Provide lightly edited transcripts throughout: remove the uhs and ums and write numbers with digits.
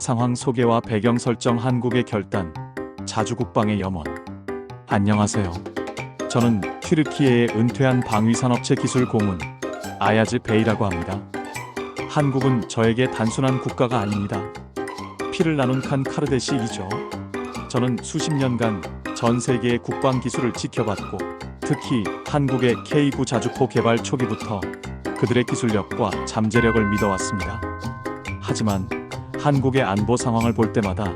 상황 소개와 배경 설정. 한국의 결단, 자주국방의 염원. 안녕하세요. 저는 튀르키예의 은퇴한 방위산업체 기술 고문 아야즈 베이라고 합니다. 한국은 저에게 단순한 국가가 아닙니다. 피를 나눈 칸 카르데시이죠. 저는 수십 년간 전 세계의 국방 기술을 지켜봤고, 특히 한국의 K9 자주포 개발 초기부터 그들의 기술력과 잠재력을 믿어왔습니다. 하지만 한국의 안보 상황을 볼 때마다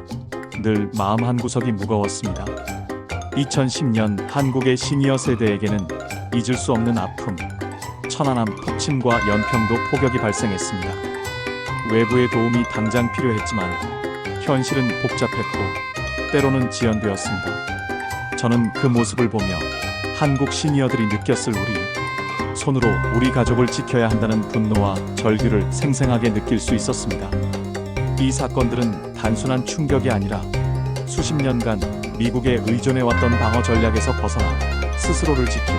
늘 마음 한구석이 무거웠습니다. 2010년 한국의 시니어 세대에게는 잊을 수 없는 아픔, 천안함 폭침과 연평도 포격이 발생했습니다. 외부의 도움이 당장 필요했지만 현실은 복잡했고 때로는 지연되었습니다. 저는 그 모습을 보며 한국 시니어들이 느꼈을 손으로 우리 가족을 지켜야 한다는 분노와 절규를 생생하게 느낄 수 있었습니다. 이 사건들은 단순한 충격이 아니라 수십 년간 미국에 의존해왔던 방어 전략에서 벗어나 스스로를 지켜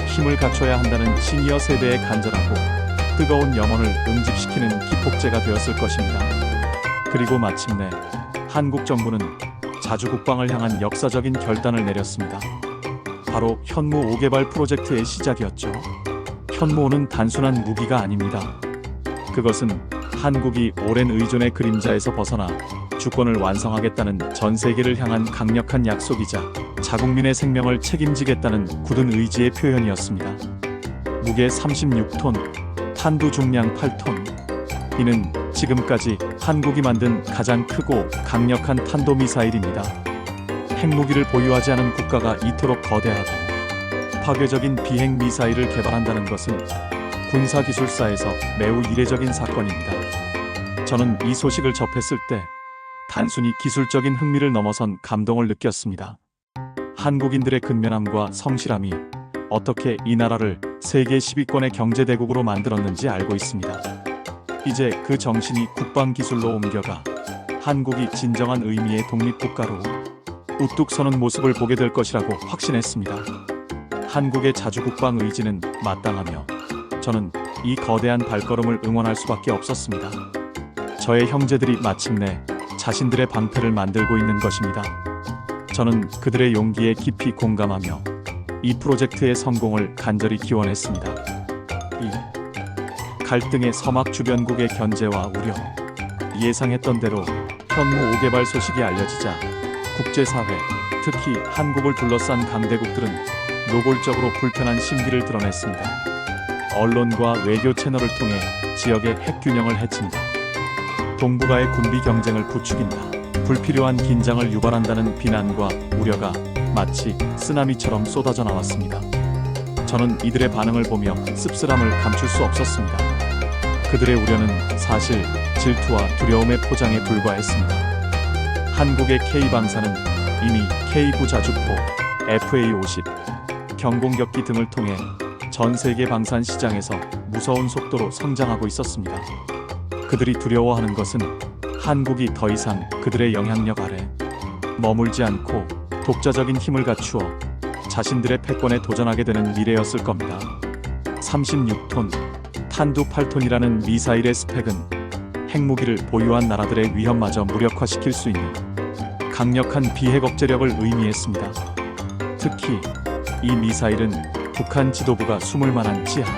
힘을 갖춰야 한다는 시니어 세대의 간절하고 뜨거운 염원을 응집시키는 기폭제가 되었을 것입니다. 그리고 마침내 한국 정부는 자주국방을 향한 역사적인 결단을 내렸습니다. 바로 현무 5개발 프로젝트의 시작이었죠. 현무 5는 단순한 무기가 아닙니다. 그것은 한국이 오랜 의존의 그림자에서 벗어나 주권을 완성하겠다는 전 세계를 향한 강력한 약속이자 자국민의 생명을 책임지겠다는 굳은 의지의 표현이었습니다. 무게 36톤, 탄두 중량 8톤. 이는 지금까지 한국이 만든 가장 크고 강력한 탄도미사일입니다. 핵무기를 보유하지 않은 국가가 이토록 거대하고 파괴적인 비행 미사일을 개발한다는 것은 군사기술사에서 매우 이례적인 사건입니다. 저는 이 소식을 접했을 때 단순히 기술적인 흥미를 넘어선 감동을 느꼈습니다. 한국인들의 근면함과 성실함이 어떻게 이 나라를 세계 10위권의 경제대국으로 만들었는지 알고 있습니다. 이제 그 정신이 국방기술로 옮겨가 한국이 진정한 의미의 독립국가로 우뚝 서는 모습을 보게 될 것이라고 확신했습니다. 한국의 자주국방 의지는 마땅하며 저는 이 거대한 발걸음을 응원할 수밖에 없었습니다. 저의 형제들이 마침내 자신들의 방패를 만들고 있는 것입니다. 저는 그들의 용기에 깊이 공감하며 이 프로젝트의 성공을 간절히 기원했습니다. 이 갈등의 서막 주변국의 견제와 우려. 예상했던 대로 현무 5개발 소식이 알려지자 국제사회, 특히 한국을 둘러싼 강대국들은 노골적으로 불편한 심기를 드러냈습니다. 언론과 외교 채널을 통해 지역의 핵균형을 해친다, 동북아의 군비 경쟁을 부추긴다, 불필요한 긴장을 유발한다는 비난과 우려가 마치 쓰나미처럼 쏟아져 나왔습니다. 저는 이들의 반응을 보며 씁쓸함을 감출 수 없었습니다. 그들의 우려는 사실 질투와 두려움의 포장에 불과했습니다. 한국의 K방사는 이미 K9 자주포, FA-50, 경공격기 등을 통해 전 세계 방산 시장에서 무서운 속도로 성장하고 있었습니다. 그들이 두려워하는 것은 한국이 더 이상 그들의 영향력 아래 머물지 않고 독자적인 힘을 갖추어 자신들의 패권에 도전하게 되는 미래였을 겁니다. 36톤, 탄두 8톤이라는 미사일의 스펙은 핵무기를 보유한 나라들의 위협마저 무력화시킬 수 있는 강력한 비핵 억제력을 의미했습니다. 특히 이 미사일은 북한 지도부가 숨을 만한 지하,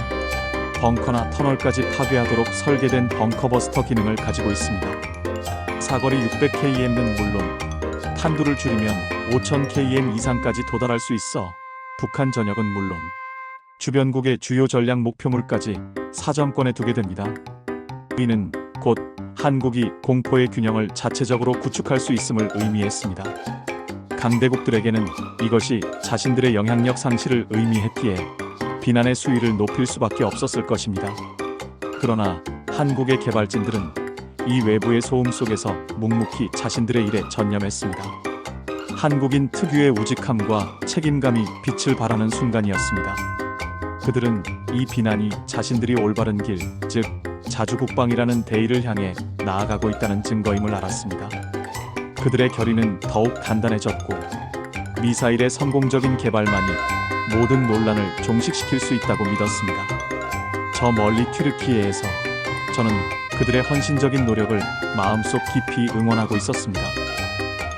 벙커나 터널까지 파괴하도록 설계된 벙커버스터 기능을 가지고 있습니다. 사거리 600km는 물론 탄두를 줄이면 5000km 이상까지 도달할 수 있어 북한 전역은 물론 주변국의 주요 전략 목표물까지 사정권에 두게 됩니다. 이는 곧 한국이 공포의 균형을 자체적으로 구축할 수 있음을 의미했습니다. 강대국들에게는 이것이 자신들의 영향력 상실을 의미했기에 비난의 수위를 높일 수밖에 없었을 것입니다. 그러나 한국의 개발진들은 이 외부의 소음 속에서 묵묵히 자신들의 일에 전념했습니다. 한국인 특유의 우직함과 책임감이 빛을 발하는 순간이었습니다. 그들은 이 비난이 자신들이 올바른 길, 즉 자주국방이라는 대의를 향해 나아가고 있다는 증거임을 알았습니다. 그들의 결의는 더욱 단단해졌고 미사일의 성공적인 개발만이 모든 논란을 종식시킬 수 있다고 믿었습니다. 저 멀리 튀르키예에서 저는 그들의 헌신적인 노력을 마음속 깊이 응원하고 있었습니다.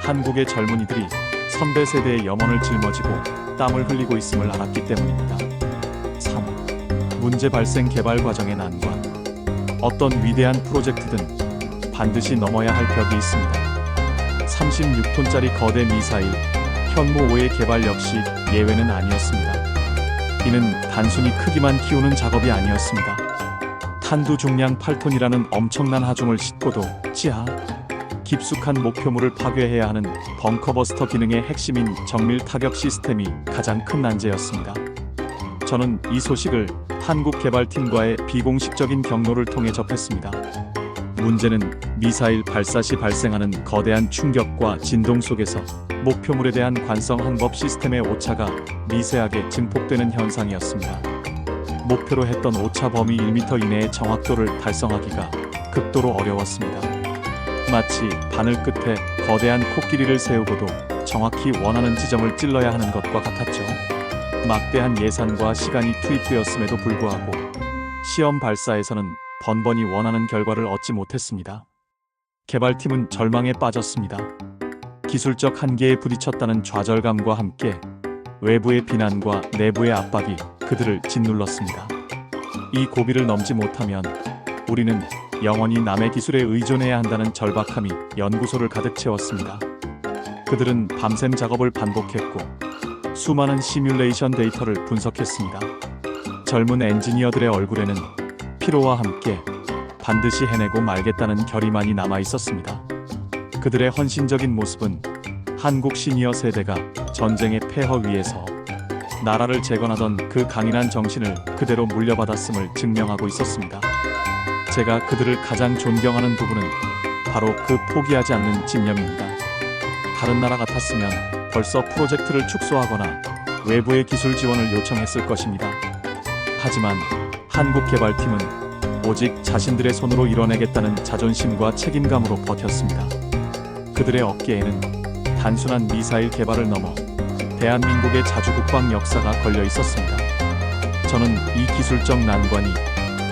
한국의 젊은이들이 선배 세대의 염원을 짊어지고 땀을 흘리고 있음을 알았기 때문입니다. 3. 문제 발생 개발 과정의 난관. 어떤 위대한 프로젝트든 반드시 넘어야 할 벽이 있습니다. 36톤짜리 거대 미사일 현무 5의 개발 역시 예외는 아니었습니다. 이는 단순히 크기만 키우는 작업이 아니었습니다. 탄두 중량 8톤이라는 엄청난 하중을 싣고도 지하 깊숙한 목표물을 파괴해야 하는 벙커버스터 기능의 핵심인 정밀 타격 시스템이 가장 큰 난제였습니다. 저는 이 소식을 한국 개발팀과의 비공식적인 경로를 통해 접했습니다. 문제는 미사일 발사 시 발생하는 거대한 충격과 진동 속에서 목표물에 대한 관성 항법 시스템의 오차가 미세하게 증폭되는 현상이었습니다. 목표로 했던 오차 범위 1m 이내의 정확도를 달성하기가 극도로 어려웠습니다. 마치 바늘 끝에 거대한 코끼리를 세우고도 정확히 원하는 지점을 찔러야 하는 것과 같았죠. 막대한 예산과 시간이 투입되었음에도 불구하고 시험 발사에서는 번번이 원하는 결과를 얻지 못했습니다. 개발팀은 절망에 빠졌습니다. 기술적 한계에 부딪혔다는 좌절감과 함께 외부의 비난과 내부의 압박이 그들을 짓눌렀습니다. 이 고비를 넘지 못하면 우리는 영원히 남의 기술에 의존해야 한다는 절박함이 연구소를 가득 채웠습니다. 그들은 밤샘 작업을 반복했고 수많은 시뮬레이션 데이터를 분석했습니다. 젊은 엔지니어들의 얼굴에는 피로와 함께 반드시 해내고 말겠다는 결의만이 남아 있었습니다. 그들의 헌신적인 모습은 한국 시니어 세대가 전쟁의 폐허 위에서 나라를 재건하던 그 강인한 정신을 그대로 물려받았음을 증명하고 있었습니다. 제가 그들을 가장 존경하는 부분은 바로 그 포기하지 않는 집념입니다. 다른 나라 같았으면 벌써 프로젝트를 축소하거나 외부의 기술 지원을 요청했을 것입니다. 하지만 한국 개발팀은 오직 자신들의 손으로 이뤄내겠다는 자존심과 책임감으로 버텼습니다. 그들의 어깨에는 단순한 미사일 개발을 넘어 대한민국의 자주국방 역사가 걸려 있었습니다. 저는 이 기술적 난관이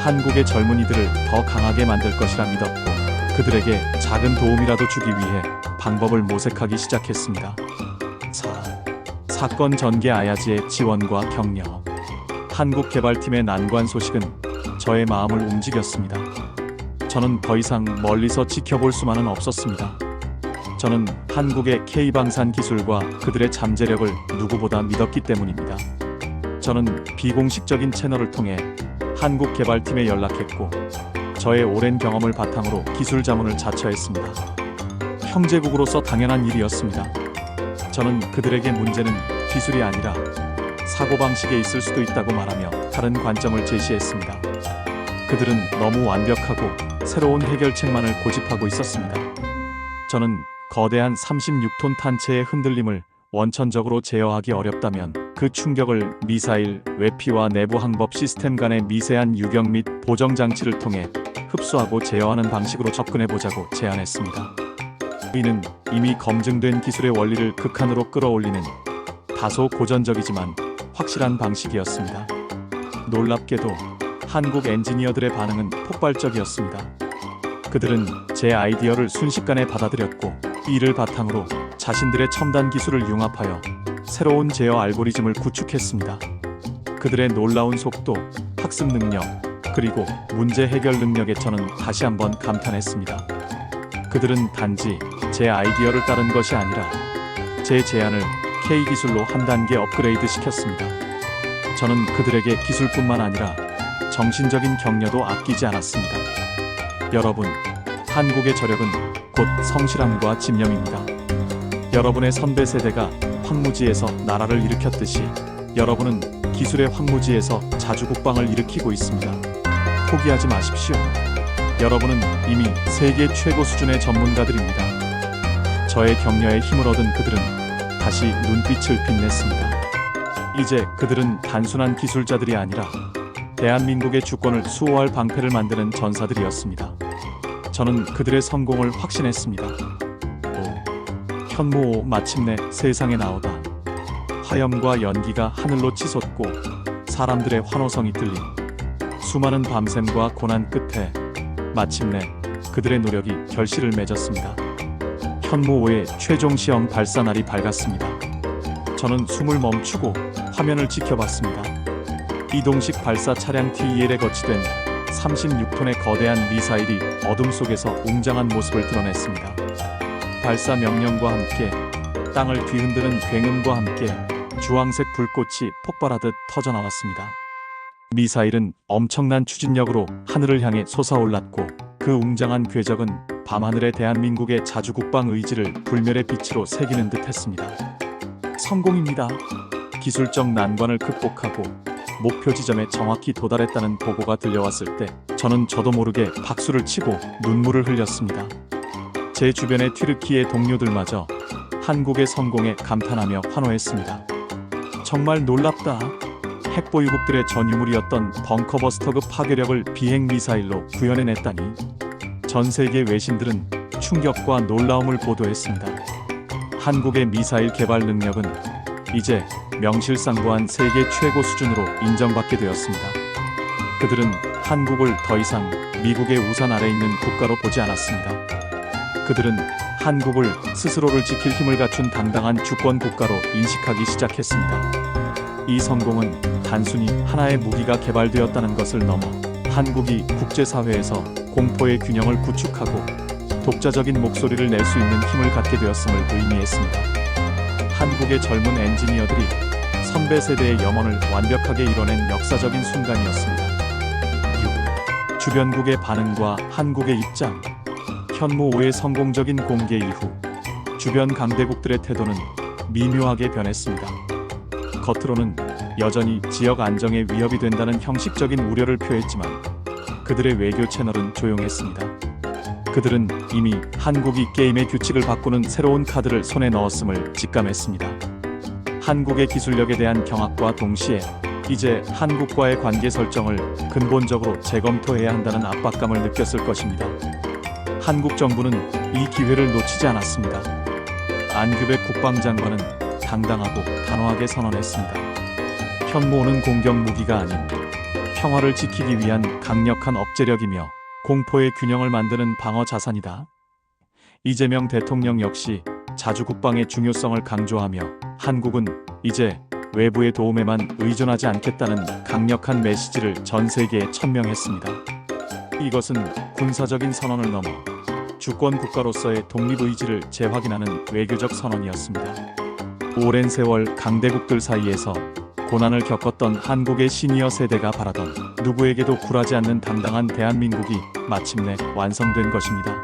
한국의 젊은이들을 더 강하게 만들 것이라 믿었고 그들에게 작은 도움이라도 주기 위해 방법을 모색하기 시작했습니다. 4. 사건 전개 아야지의 지원과 격려. 한국 개발팀의 난관 소식은 저의 마음을 움직였습니다. 저는 더 이상 멀리서 지켜볼 수만은 없었습니다. 저는 한국의 K방산 기술과 그들의 잠재력을 누구보다 믿었기 때문입니다. 저는 비공식적인 채널을 통해 한국 개발팀에 연락했고 저의 오랜 경험을 바탕으로 기술 자문을 자처했습니다. 형제국으로서 당연한 일이었습니다. 저는 그들에게 문제는 기술이 아니라 사고방식에 있을 수도 있다고 말하며 다른 관점을 제시했습니다. 그들은 너무 완벽하고 새로운 해결책만을 고집하고 있었습니다. 저는 거대한 36톤 탄체의 흔들림을 원천적으로 제어하기 어렵다면 그 충격을 미사일, 외피와 내부 항법 시스템 간의 미세한 유격 및 보정 장치를 통해 흡수하고 제어하는 방식으로 접근해보자고 제안했습니다. 이는 이미 검증된 기술의 원리를 극한으로 끌어올리는 다소 고전적이지만 확실한 방식이었습니다. 놀랍게도 한국 엔지니어들의 반응은 폭발적이었습니다. 그들은 제 아이디어를 순식간에 받아들였고 이를 바탕으로 자신들의 첨단 기술을 융합하여 새로운 제어 알고리즘을 구축했습니다. 그들의 놀라운 속도, 학습 능력, 그리고 문제 해결 능력에 저는 다시 한번 감탄했습니다. 그들은 단지 제 아이디어를 따른 것이 아니라 제 제안을 K기술로 한 단계 업그레이드 시켰습니다. 저는 그들에게 기술뿐만 아니라 정신적인 격려도 아끼지 않았습니다. 여러분, 한국의 저력은 곧 성실함과 집념입니다. 여러분의 선배 세대가 황무지에서 나라를 일으켰듯이 여러분은 기술의 황무지에서 자주국방을 일으키고 있습니다. 포기하지 마십시오. 여러분은 이미 세계 최고 수준의 전문가들입니다. 저의 격려에 힘을 얻은 그들은 다시 눈빛을 빛냈습니다. 이제 그들은 단순한 기술자들이 아니라 대한민국의 주권을 수호할 방패를 만드는 전사들이었습니다. 저는 그들의 성공을 확신했습니다. 현무 5 마침내 세상에 나오다. 화염과 연기가 하늘로 치솟고 사람들의 환호성이 들린 수많은 밤샘과 고난 끝에 마침내 그들의 노력이 결실을 맺었습니다. 현무 5의 최종 시험 발사 날이 밝았습니다. 저는 숨을 멈추고 화면을 지켜봤습니다. 이동식 발사 차량 T-2L에 거치된 36톤의 거대한 미사일이 어둠 속에서 웅장한 모습을 드러냈습니다. 발사 명령과 함께 땅을 뒤흔드는 굉음과 함께 주황색 불꽃이 폭발하듯 터져나왔습니다. 미사일은 엄청난 추진력으로 하늘을 향해 솟아올랐고 그 웅장한 궤적은 밤하늘에 대한민국의 자주국방 의지를 불멸의 빛으로 새기는 듯 했습니다. 성공입니다. 기술적 난관을 극복하고 목표 지점에 정확히 도달했다는 보고가 들려왔을 때 저는 저도 모르게 박수를 치고 눈물을 흘렸습니다. 제 주변의 튀르키예 동료들마저 한국의 성공에 감탄하며 환호했습니다. 정말 놀랍다. 핵보유국들의 전유물이었던 벙커버스터급 파괴력을 비행 미사일로 구현해냈다니. 전 세계 외신들은 충격과 놀라움을 보도했습니다. 한국의 미사일 개발 능력은 이제 명실상부한 세계 최고 수준으로 인정받게 되었습니다. 그들은 한국을 더 이상 미국의 우산 아래 있는 국가로 보지 않았습니다. 그들은 한국을 스스로를 지킬 힘을 갖춘 당당한 주권 국가로 인식하기 시작했습니다. 이 성공은 단순히 하나의 무기가 개발되었다는 것을 넘어 한국이 국제사회에서 공포의 균형을 구축하고 독자적인 목소리를 낼 수 있는 힘을 갖게 되었음을 의미했습니다. 한국의 젊은 엔지니어들이 선배 세대의 염원을 완벽하게 이뤄낸 역사적인 순간이었습니다. 6. 주변국의 반응과 한국의 입장. 현무 5의 성공적인 공개 이후 주변 강대국들의 태도는 미묘하게 변했습니다. 겉으로는 여전히 지역 안정에 위협이 된다는 형식적인 우려를 표했지만 그들의 외교 채널은 조용했습니다. 그들은 이미 한국이 게임의 규칙을 바꾸는 새로운 카드를 손에 넣었음을 직감했습니다. 한국의 기술력에 대한 경악과 동시에 이제 한국과의 관계 설정을 근본적으로 재검토해야 한다는 압박감을 느꼈을 것입니다. 한국 정부는 이 기회를 놓치지 않았습니다. 안규백 국방장관은 당당하고 단호하게 선언했습니다. 현무호는 공격 무기가 아닌 평화를 지키기 위한 강력한 억제력이며 공포의 균형을 만드는 방어 자산이다. 이재명 대통령 역시 자주국방의 중요성을 강조하며 한국은 이제 외부의 도움에만 의존하지 않겠다는 강력한 메시지를 전 세계에 천명했습니다. 이것은 군사적인 선언을 넘어 주권 국가로서의 독립의지를 재확인하는 외교적 선언이었습니다. 오랜 세월 강대국들 사이에서 고난을 겪었던 한국의 시니어 세대가 바라던 누구에게도 굴하지 않는 당당한 대한민국이 마침내 완성된 것입니다.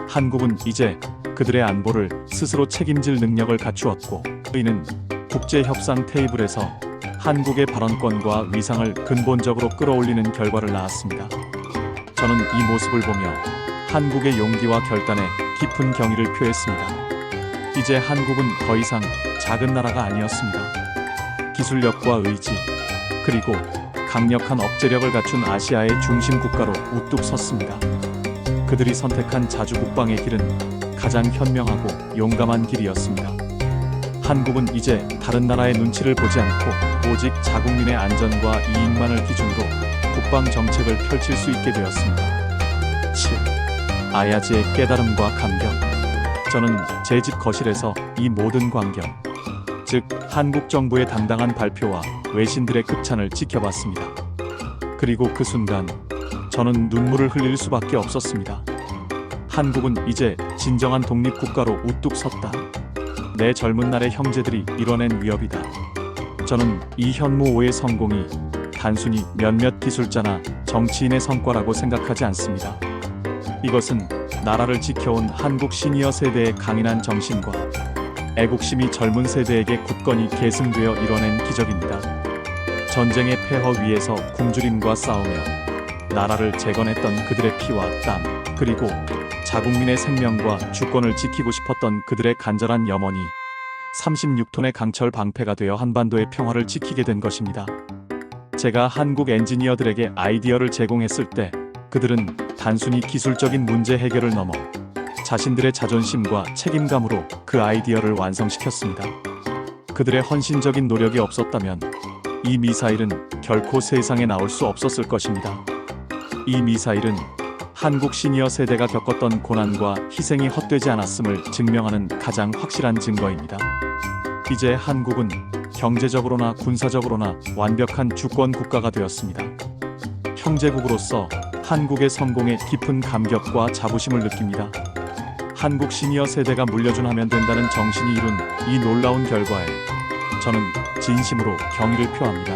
한국은 이제 그들의 안보를 스스로 책임질 능력을 갖추었고 이는 국제협상 테이블에서 한국의 발언권과 위상을 근본적으로 끌어올리는 결과를 낳았습니다. 저는 이 모습을 보며 한국의 용기와 결단에 깊은 경의를 표했습니다. 이제 한국은 더 이상 작은 나라가 아니었습니다. 기술력과 의지, 그리고 강력한 억제력을 갖춘 아시아의 중심 국가로 우뚝 섰습니다. 그들이 선택한 자주국방의 길은 가장 현명하고 용감한 길이었습니다. 한국은 이제 다른 나라의 눈치를 보지 않고 오직 자국민의 안전과 이익만을 기준으로 국방 정책을 펼칠 수 있게 되었습니다. 7. 아야지의 깨달음과 감격. 저는 제 집 거실에서 이 모든 광경, 즉 한국 정부의 당당한 발표와 외신들의 극찬을 지켜봤습니다. 그리고 그 순간 저는 눈물을 흘릴 수밖에 없었습니다. 한국은 이제 진정한 독립국가로 우뚝 섰다. 내 젊은 날의 형제들이 이뤄낸 위협이다. 저는 이 현무 5의 성공이 단순히 몇몇 기술자나 정치인의 성과라고 생각하지 않습니다. 이것은 나라를 지켜온 한국 시니어 세대의 강인한 정신과 애국심이 젊은 세대에게 굳건히 계승되어 이뤄낸 기적입니다. 전쟁의 폐허 위에서 굶주림과 싸우며 나라를 재건했던 그들의 피와 땀, 그리고 자국민의 생명과 주권을 지키고 싶었던 그들의 간절한 염원이 36톤의 강철 방패가 되어 한반도의 평화를 지키게 된 것입니다. 제가 한국 엔지니어들에게 아이디어를 제공했을 때 그들은 단순히 기술적인 문제 해결을 넘어 자신들의 자존심과 책임감으로 그 아이디어를 완성시켰습니다. 그들의 헌신적인 노력이 없었다면 이 미사일은 결코 세상에 나올 수 없었을 것입니다. 이 미사일은 한국 시니어 세대가 겪었던 고난과 희생이 헛되지 않았음을 증명하는 가장 확실한 증거입니다. 이제 한국은 경제적으로나 군사적으로나 완벽한 주권 국가가 되었습니다. 형제국으로서 한국의 성공에 깊은 감격과 자부심을 느낍니다. 한국 시니어 세대가 물려준 하면 된다는 정신이 이룬 이 놀라운 결과에 저는 진심으로 경의를 표합니다.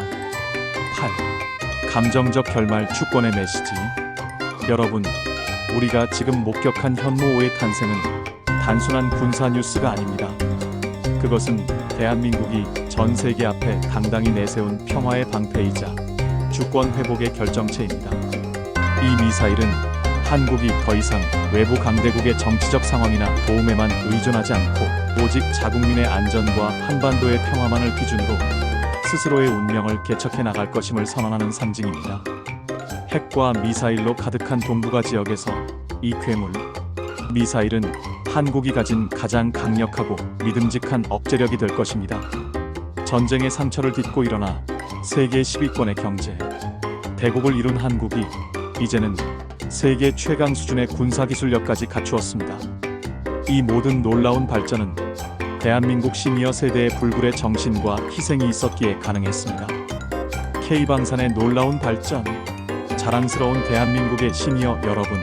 8. 감정적 결말 주권의 메시지. 여러분, 우리가 지금 목격한 현모5의 탄생은 단순한 군사 뉴스가 아닙니다. 그것은 대한민국이 전 세계 앞에 당당히 내세운 평화의 방패이자 주권 회복의 결정체입니다. 이 미사일은 한국이 더 이상 외부 강대국의 정치적 상황이나 도움에만 의존하지 않고 오직 자국민의 안전과 한반도의 평화만을 기준으로 스스로의 운명을 개척해 나갈 것임을 선언하는 상징입니다. 핵과 미사일로 가득한 동북아 지역에서 이 괴물, 미사일은 한국이 가진 가장 강력하고 믿음직한 억제력이 될 것입니다. 전쟁의 상처를 딛고 일어나 세계 10위권의 경제, 대국을 이룬 한국이 이제는 세계 최강 수준의 군사기술력까지 갖추었습니다. 이 모든 놀라운 발전은 대한민국 시니어 세대의 불굴의 정신과 희생이 있었기에 가능했습니다. K방산의 놀라운 발전, 자랑스러운 대한민국의 시니어 여러분,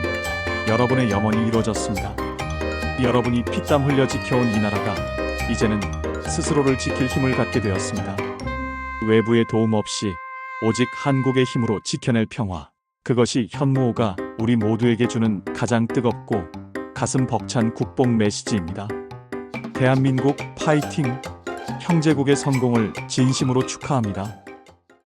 여러분의 염원이 이루어졌습니다. 여러분이 피땀 흘려 지켜온 이 나라가 이제는 스스로를 지킬 힘을 갖게 되었습니다. 외부의 도움 없이 오직 한국의 힘으로 지켜낼 평화, 그것이 현무호가 우리 모두에게 주는 가장 뜨겁고 가슴 벅찬 국뽕 메시지입니다. 대한민국 파이팅! 형제국의 성공을 진심으로 축하합니다.